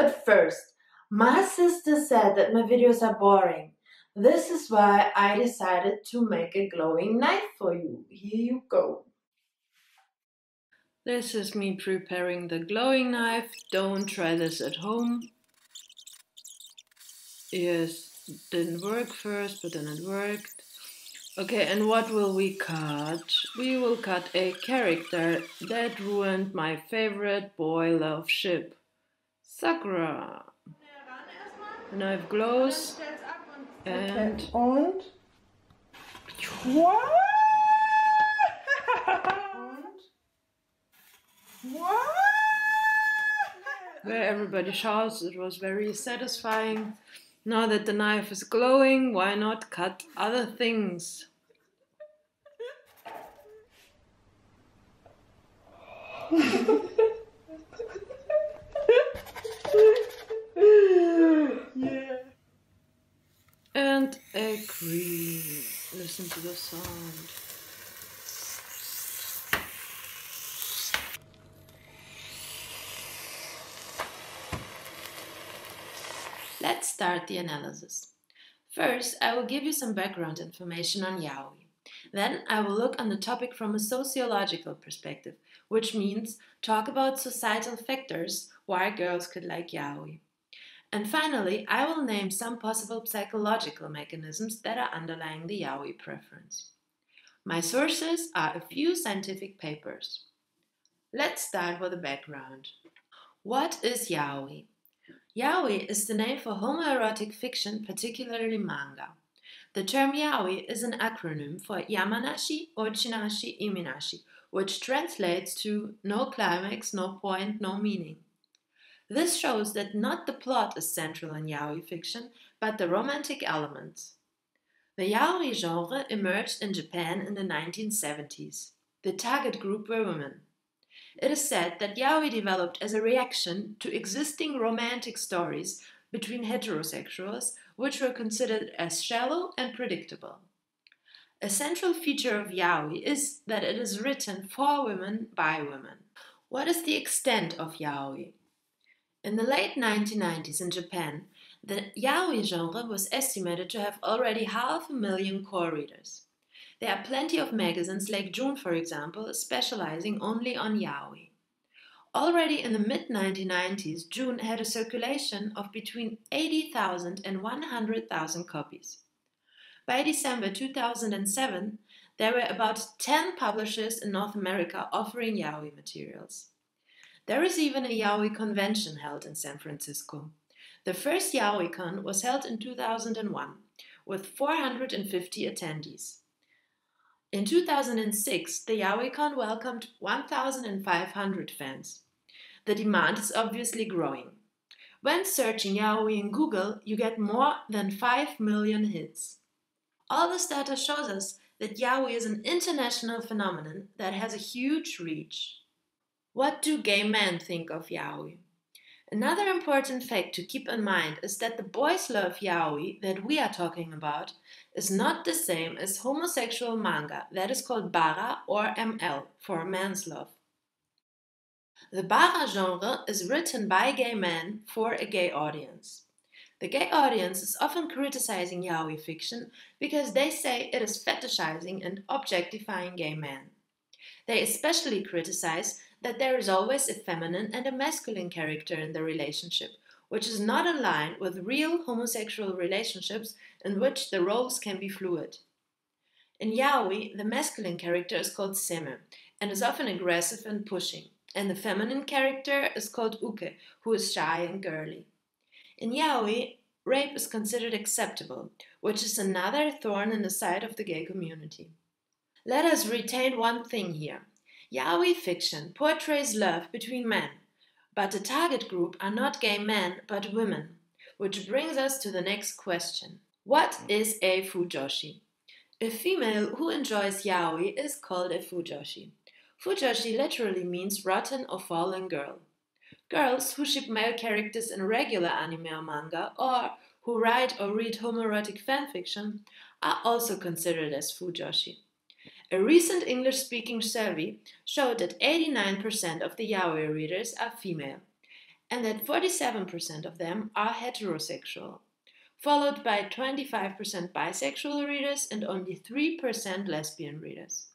But first, my sister said that my videos are boring. This is why I decided to make a glowing knife for you. Here you go. This is me preparing the glowing knife. Don't try this at home. Yes, didn't work first, but then it worked. Okay, and what will we cut? We will cut a character that ruined my favorite boy love ship, Sakura. The knife glows and Und? What? What? where everybody shouts. It was very satisfying. Now that the knife is glowing, why not cut other things? Yeah. And a cream. Listen to the sound. Let's start the analysis. First, I will give you some background information on yaoi. Then I will look on the topic from a sociological perspective, which means talk about societal factors why girls could like yaoi. And finally, I will name some possible psychological mechanisms that are underlying the yaoi preference. My sources are a few scientific papers. Let's start with the background. What is yaoi? Yaoi is the name for homoerotic fiction, particularly manga. The term yaoi is an acronym for Yamanashi, Ochinashi, Iminashi, which translates to no climax, no point, no meaning. This shows that not the plot is central in yaoi fiction, but the romantic elements. The yaoi genre emerged in Japan in the 1970s. The target group were women. It is said that yaoi developed as a reaction to existing romantic stories between heterosexuals, which were considered as shallow and predictable. A central feature of yaoi is that it is written for women by women. What is the extent of yaoi? In the late 1990s in Japan, the yaoi genre was estimated to have already 500,000 core readers. There are plenty of magazines like June, for example, specializing only on yaoi. Already in the mid 1990s, June had a circulation of between 80,000 and 100,000 copies. By December 2007, there were about 10 publishers in North America offering yaoi materials. There is even a yaoi convention held in San Francisco. The first YaoiCon was held in 2001 with 450 attendees. In 2006, the YaoiCon welcomed 1,500 fans. The demand is obviously growing. When searching yaoi in Google, you get more than 5 million hits. All this data shows us that yaoi is an international phenomenon that has a huge reach. What do gay men think of yaoi? Another important fact to keep in mind is that the boys' love yaoi that we are talking about is not the same as homosexual manga that is called bara or ML for man's love. The bara genre is written by gay men for a gay audience. The gay audience is often criticizing yaoi fiction because they say it is fetishizing and objectifying gay men. They especially criticize that there is always a feminine and a masculine character in the relationship, which is not in line with real homosexual relationships in which the roles can be fluid. In yaoi, the masculine character is called seme and is often aggressive and pushing, and the feminine character is called uke, who is shy and girly. In yaoi, rape is considered acceptable, which is another thorn in the side of the gay community. Let us retain one thing here. Yaoi fiction portrays love between men, but the target group are not gay men but women, which brings us to the next question. What is a fujoshi? A female who enjoys yaoi is called a fujoshi. Fujoshi literally means rotten or fallen girl. Girls who ship male characters in regular anime or manga, or who write or read homoerotic fanfiction, are also considered as fujoshi. A recent English-speaking survey showed that 89% of the yaoi readers are female. and that 47% of them are heterosexual, followed by 25% bisexual readers and only 3% lesbian readers.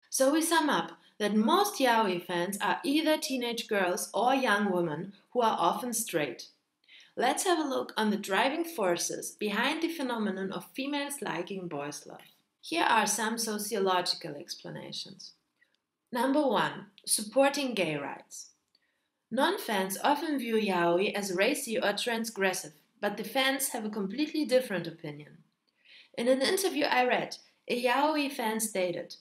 So we sum up that most yaoi fans are either teenage girls or young women who are often straight. Let's have a look on the driving forces behind the phenomenon of females liking boys' love. Here are some sociological explanations. Number 1. Supporting gay rights. Non-fans often view yaoi as racy or transgressive, but the fans have a completely different opinion. In an interview I read, a yaoi fan stated,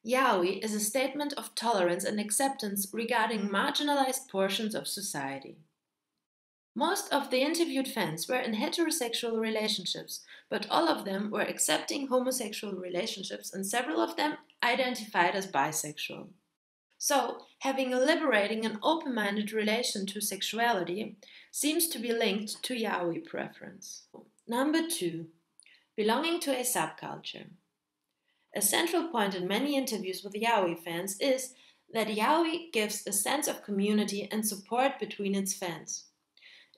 "Yaoi is a statement of tolerance and acceptance regarding marginalized portions of society." Most of the interviewed fans were in heterosexual relationships, but all of them were accepting homosexual relationships and several of them identified as bisexual. So, having a liberating and open-minded relation to sexuality seems to be linked to yaoi preference. Number 2. Belonging to a subculture. A central point in many interviews with yaoi fans is that yaoi gives a sense of community and support between its fans.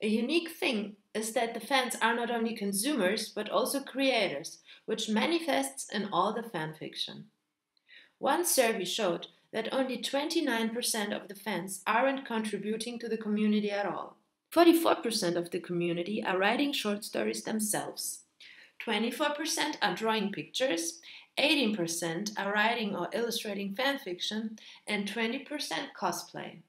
A unique thing is that the fans are not only consumers but also creators, which manifests in all the fanfiction. One survey showed that only 29% of the fans aren't contributing to the community at all. 44% of the community are writing short stories themselves. 24% are drawing pictures, 18% are writing or illustrating fanfiction, and 20% cosplay.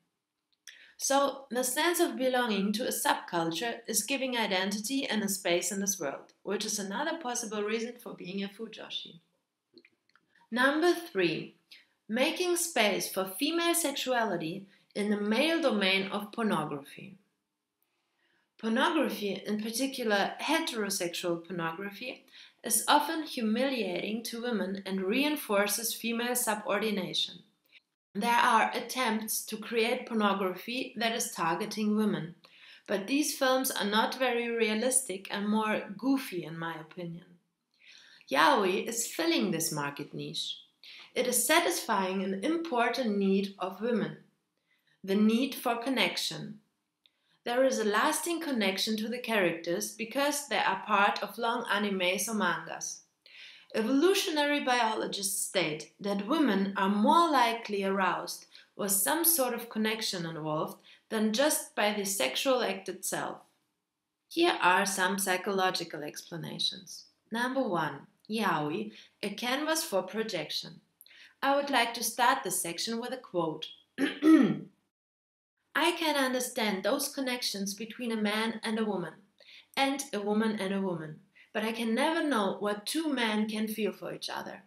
So, the sense of belonging to a subculture is giving identity and a space in this world, which is another possible reason for being a fujoshi. Number 3. Making space for female sexuality in the male domain of pornography. Pornography, in particular heterosexual pornography, is often humiliating to women and reinforces female subordination. There are attempts to create pornography that is targeting women, but these films are not very realistic and more goofy in my opinion. Yaoi is filling this market niche. It is satisfying an important need of women, the need for connection. There is a lasting connection to the characters because they are part of long animes or mangas. Evolutionary biologists state that women are more likely aroused with some sort of connection involved than just by the sexual act itself. Here are some psychological explanations. Number 1. Yaoi, a canvas for projection. I would like to start this section with a quote. I can understand those connections between a man and a woman and a woman, but I can never know what two men can feel for each other.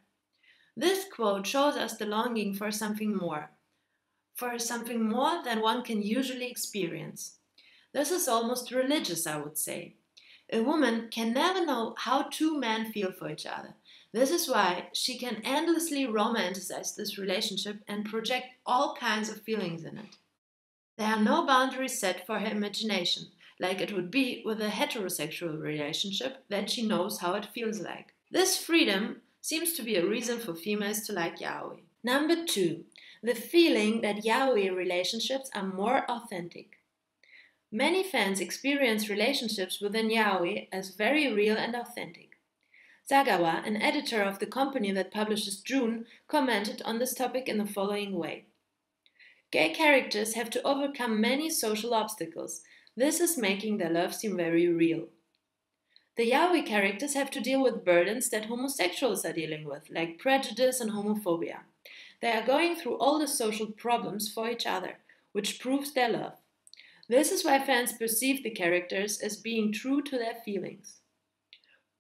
This quote shows us the longing for something more than one can usually experience. This is almost religious, I would say. A woman can never know how two men feel for each other. This is why she can endlessly romanticize this relationship and project all kinds of feelings in it. There are no boundaries set for her imagination, like it would be with a heterosexual relationship that she knows how it feels like. This freedom seems to be a reason for females to like yaoi. Number 2. The feeling that yaoi relationships are more authentic. Many fans experience relationships within yaoi as very real and authentic. Sagawa, an editor of the company that publishes June, commented on this topic in the following way. Gay characters have to overcome many social obstacles. This is making their love seem very real. The yaoi characters have to deal with burdens that homosexuals are dealing with, like prejudice and homophobia. They are going through all the social problems for each other, which proves their love. This is why fans perceive the characters as being true to their feelings.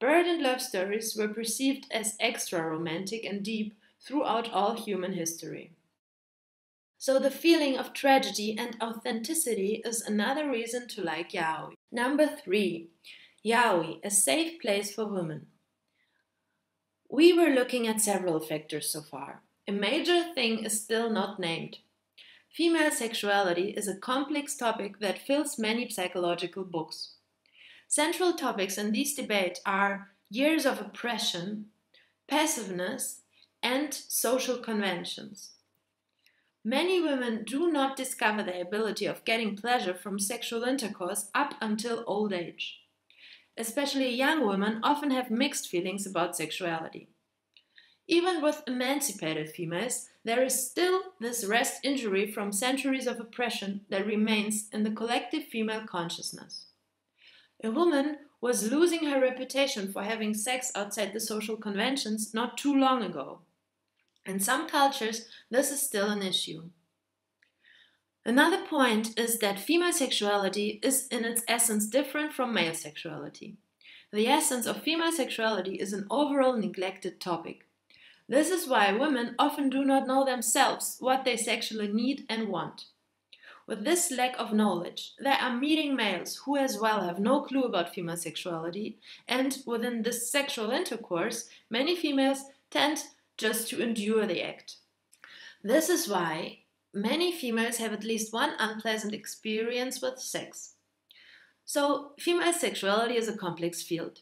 Burdened love stories were perceived as extra romantic and deep throughout all human history. So the feeling of tragedy and authenticity is another reason to like yaoi. Number 3. Yaoi, a safe place for women. We were looking at several factors so far. A major thing is still not named. Female sexuality is a complex topic that fills many psychological books. Central topics in these debates are years of oppression, passiveness, and social conventions. Many women do not discover their ability of getting pleasure from sexual intercourse up until old age. Especially young women often have mixed feelings about sexuality. Even with emancipated females, there is still this rest injury from centuries of oppression that remains in the collective female consciousness. A woman was losing her reputation for having sex outside the social conventions not too long ago. In some cultures, this is still an issue. Another point is that female sexuality is in its essence different from male sexuality. The essence of female sexuality is an overall neglected topic. This is why women often do not know themselves what they sexually need and want. With this lack of knowledge, they are meeting males who as well have no clue about female sexuality, and within this sexual intercourse, many females tend just to endure the act. This is why many females have at least one unpleasant experience with sex. So, female sexuality is a complex field.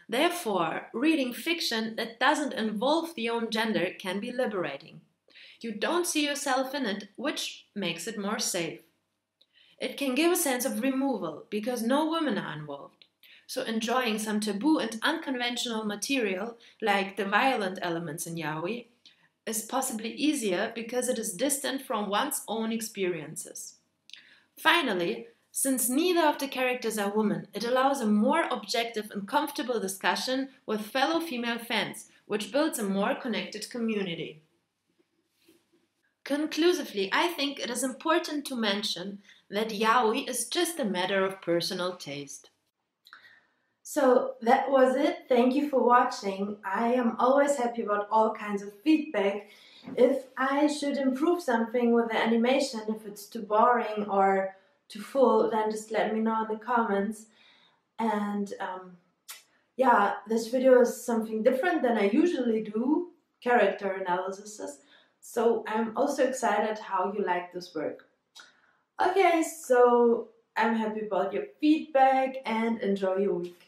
Therefore, reading fiction that doesn't involve the own gender can be liberating. You don't see yourself in it, which makes it more safe. It can give a sense of removal because no women are involved. So enjoying some taboo and unconventional material, like the violent elements in yaoi, is possibly easier because it is distant from one's own experiences. Finally, since neither of the characters are women, it allows a more objective and comfortable discussion with fellow female fans, which builds a more connected community. Conclusively, I think it is important to mention that yaoi is just a matter of personal taste. So that was it. Thank you for watching. I am always happy about all kinds of feedback. If I should improve something with the animation, if it's too boring or too full, then just let me know in the comments. And yeah, this video is something different than I usually do, character analysis. So I'm also excited how you like this work. Okay, so I'm happy about your feedback and enjoy your week.